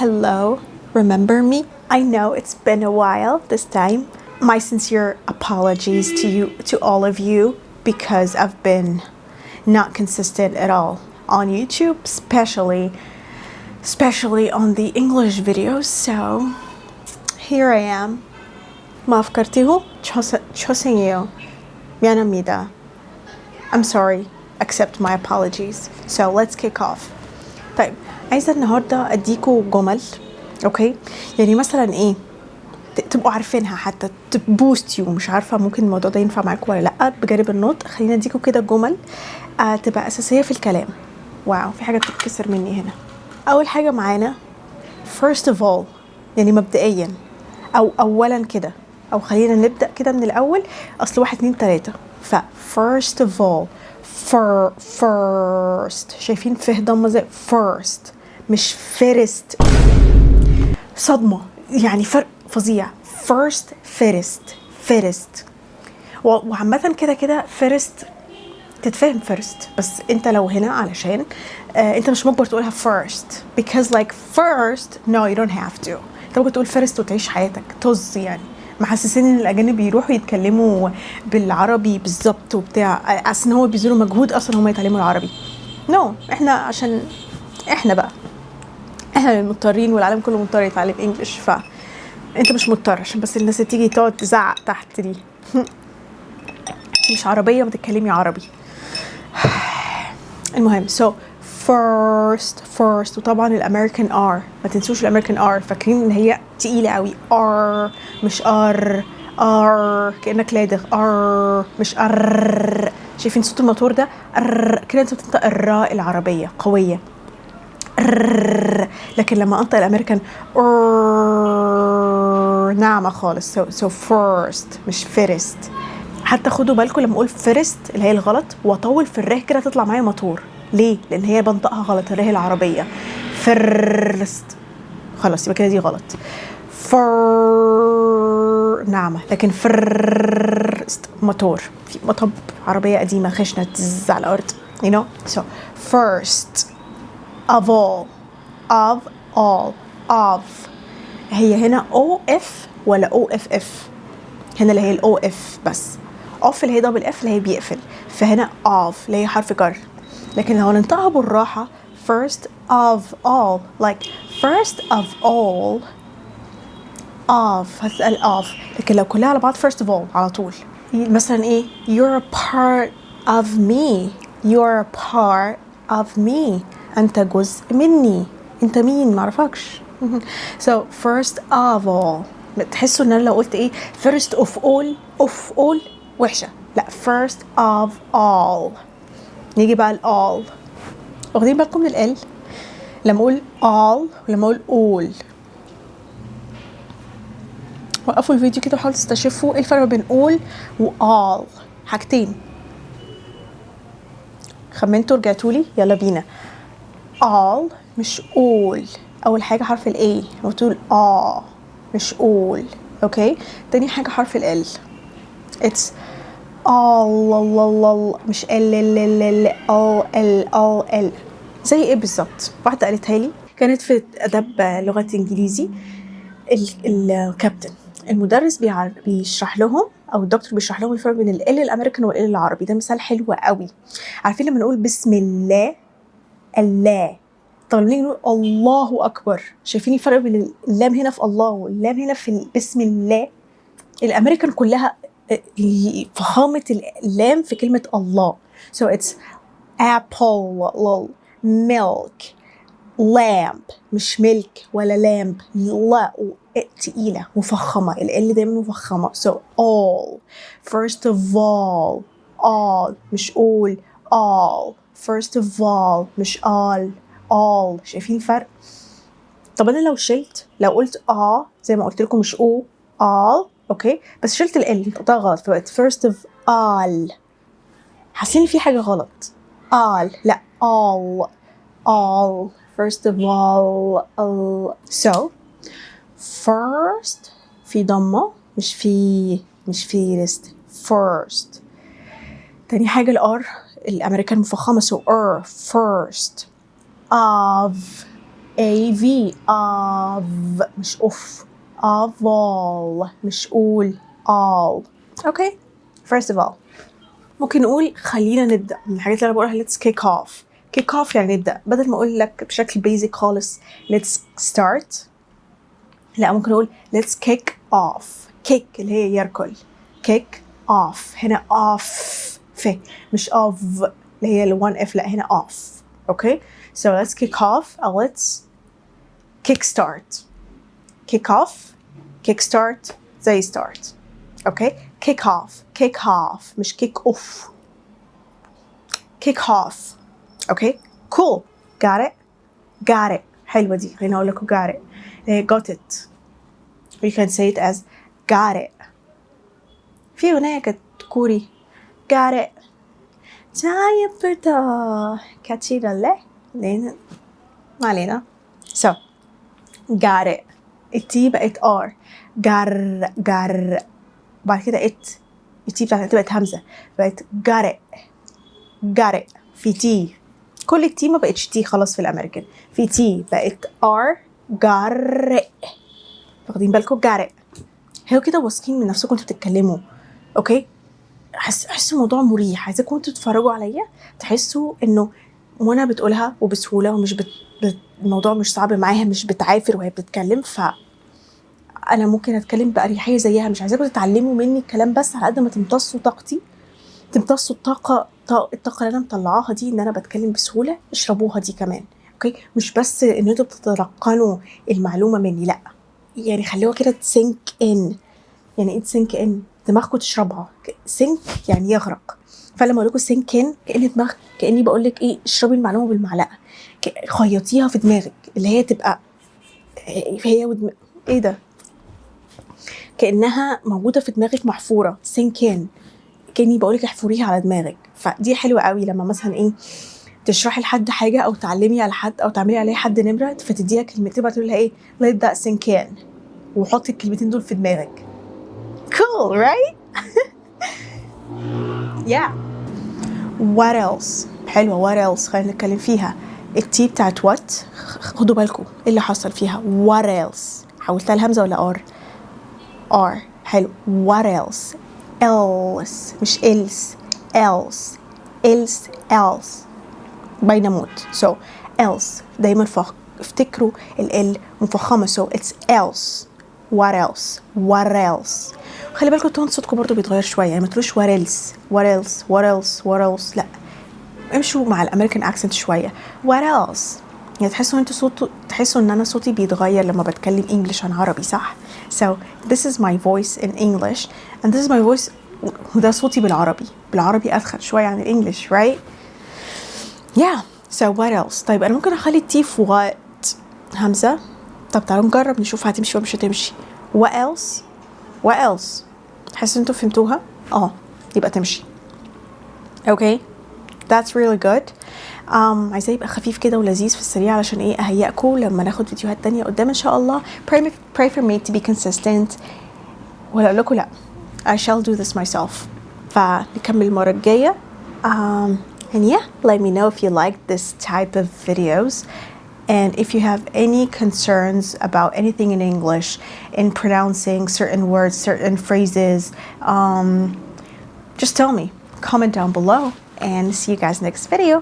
Hello, remember me? I know it's been a while this time. My sincere apologies to all of you, because I've been not consistent at all on YouTube, especially on the English videos. So here I am. 마afkartiho chosenyo mianamida. I'm sorry. Accept my apologies. So let's kick off. طيب، عايزة النهاردة أديكوا جمل. أوكي، يعني مثلا إيه تبقوا عارفينها، حتى تبوست يو. مش عارفة ممكن الموضوع ده ينفع معاكم ولا لأ بجانب النطق. خلينا أديكوا كده جمل تبقى أساسية في الكلام. واو، في حاجة بتتكسر مني هنا. أول حاجة معانا first of all، يعني مبدئيا أو أولا كده، أو خلينا نبدأ كده من الأول. أصل 1 2 3. ف first of all، first، شايفين فيه ضمة زي first مش first. صدمة، يعني فرق فظيع. first وعامة كده first تتفهم first، بس انت لو هنا علشان انت مش مجبر تقولها first because like first no you don't have to. انت ممكن تقول first وتعيش حياتك طز، يعني محسسين ان الاجانب يروحوا يتكلموا بالعربي بالظبط وبتاع، اصلا هو بيبذلوا مجهود اصلا هم يتعلموا العربي. احنا عشان احنا المضطرين، والعالم كله مضطر يتعلم انجلش، فانت مش مضطر، عشان بس الناس اللي تيجي تقعد تزعق تحت دي مش عربية، ما تتكلمي عربي. المهم so first وطبعا الامريكان ار، ما تنسوش الامريكان ار، فاكرين ان هي تقيلة قوي. ار مش ار كأنك لادغ. ار مش ار. شايفين صوت الموتور ده؟ ار كده انت بتنطق الراء العربية قوية. لكن لما انطق الامريكان ناعمة خالص. so first مش first. حتى خدوا بالكم لما اقول first اللي هي الغلط واطول في الره كده تطلع معايا موتور. ليه؟ لان هي بنطقها غلط، الره العربية first. خلاص يبقى كده دي غلط. ناعمة، لكن first موتور، في مطب عربية قديمة خشنة تزز على الارض you know. so first of all هي هنا OF ولا OFF؟ هنا اللي هي الأو اف بس. اوف اللي هي دبل اف اللي هي بيقفل، فهنا of اللي هي حرف جر. لكن لو ننطقها بالراحة first of all like first of all هتسأل of. لكن لو كلها على بعض first of all على طول. مثلا ايه you're a part of me، انت جزء مني. انت مين؟ معرفكش. so first of all. تحسوا ان انا لو قلت ايه first of all وحشة. لا first of all. نيجي بقى all. واخدين بالكم من ال لما اقول all ولما اقول all؟ وقفوا الفيديو كده وحاولوا تستشفوا ايه الفرق بين all و all. حاجتين. خمنتوا رجعتولي؟ يلا بينا. all مش all. اول حاجة حرف ال A وتقول مش all. اوكي، تاني حاجة حرف ال it's all مش ال زي ايه بالظبط؟ واحدة قالتها لي كانت في اداب لغة انجليزي. الكابتن المدرس بيشرح لهم، او الدكتور بيشرح لهم الفرق بين ال الامريكان وال العربي. ده مثال حلو قوي. عارفين لما نقول بسم الله طب لما نيجي نقول الله اكبر، شايفين الفرق بين اللام هنا في الله واللام هنا في بسم الله؟ الامريكان كلها فخامة اللام في كلمة الله. so it's apple milk lamp مش ملك ولا لامب. لا تقيلة مفخمة، ال دايما مفخمة. so all first of all مش all first of all مش all. شايفين الفرق؟ طب انا لو قلت زي ما قلت لكم مش all اوكي، بس شلت ال نطقتها غلط فبقت first of all. حاسين في حاجة غلط. لا all first of all so first في ضمة مش في rest. first. تاني حاجة الامريكان مفخمة so first of A-V of مش أوف all مش قول all. okay first of all ممكن نقول خلينا نبدأ. من الحاجات اللي أنا بقولها let's kick off. kick off يعني نبدأ. بدل ما أقول لك بشكل basic خالص let's start, لا ممكن أقول let's kick off. kick اللي هي يركل, kick off هنا off مش off اللي هي one F, لا هنا off. okay so let's kick off or let's kick start. kick off, kick start زي start. okay kick off مش kick off. kick off. okay cool got it حلوة دي. خلينا أقول لكم got it. got it you can say it as got it. في أغنية كانت كوري got it 예쁘다 같이 갈래? لين ما علينا. so got it التي بقت R جر بعد كده التي بتاعتها بقت همزة بقت got it في تي. كل التي ما بقتش تي خلاص في الأمريكان, في تي بقت R جر. واخدين بالكم got it. هيو كده واثقين من نفسكم انتوا بتتكلموا. اوكي حسوا الموضوع مريح. عايزاكم انتوا تتفرجوا عليا تحسوا انه وانا بتقولها وبسهوله ومش الموضوع مش صعب معاها, مش بتعافر وهي بتتكلم, فانا ممكن اتكلم باريحيه زيها. مش عايزاكم تتعلموا مني الكلام بس على قد ما تمتصوا طاقتي, تمتصوا الطاقه اللي انا مطلعاها دي, ان انا بتكلم بسهوله. اشربوها دي كمان. اوكي مش بس ان انتوا بتتلقنوا المعلومه مني, لا يعني خلوها كده تسينك ان. يعني ايه تسينك ان؟ دماغكم تشربها. سينك يعني يغرق. فلما اقول لكم سينك ان كأن دماغ, كأني بقول لك ايه, اشربي المعلومه بالمعلقه, خيطيها في دماغك اللي هي تبقى هي ايه ده, كأنها موجوده في دماغك محفوره. سينك ان كأني بقول لك احفريها على دماغك. فدي حلوه قوي لما مثلا ايه تشرحي لحد حاجه او تعلمي على حد او تعملي عليه حد نمره, فتديها كلمتين بقى تقول لها ايه let that sink in, وحطي الكلمتين دول في دماغك. cool right yeah what else. حلوة what else. خلينا نتكلم فيها. التي بتاعت what خدوا بالكم ايه اللي حصل فيها. what else حولتها الهمزة ولا r حلو. what else مش else بينموت. so else دايما افتكروا ال مفخمة, so it's else. what else خلي بالكم تون صوتكم برضو بيتغير شوية. يعني ما تقولوش what else لا, امشوا مع الامريكان اكسنت شوية. what else يعني تحسوا ان انا صوتي بيتغير لما بتكلم انجليش عن عربي, صح؟ so this is my voice in English and this is my voice, وده صوتي بالعربي ادخل شوية عن الانجليش right yeah so what else. طيب انا ممكن اخلي التي في what همزة. طب تعالوا نجرب نشوف هتمشي ولا مش هتمشي. what else تحسوا انتوا فهمتوها؟ يبقى تمشي. okay that's really good. عايزاه يبقى خفيف كده ولذيذ في السريع علشان ايه اهيئكم لما ناخد فيديوهات تانية قدام ان شاء الله. pray for me to be consistent. ولا اقول لكم لا, I shall do this myself. فنكمل المرة الجاية. and yeah, let me know if you like this type of videos. And if you have any concerns about anything in English, in pronouncing certain words, certain phrases, just tell me. Comment down below and see you guys next video.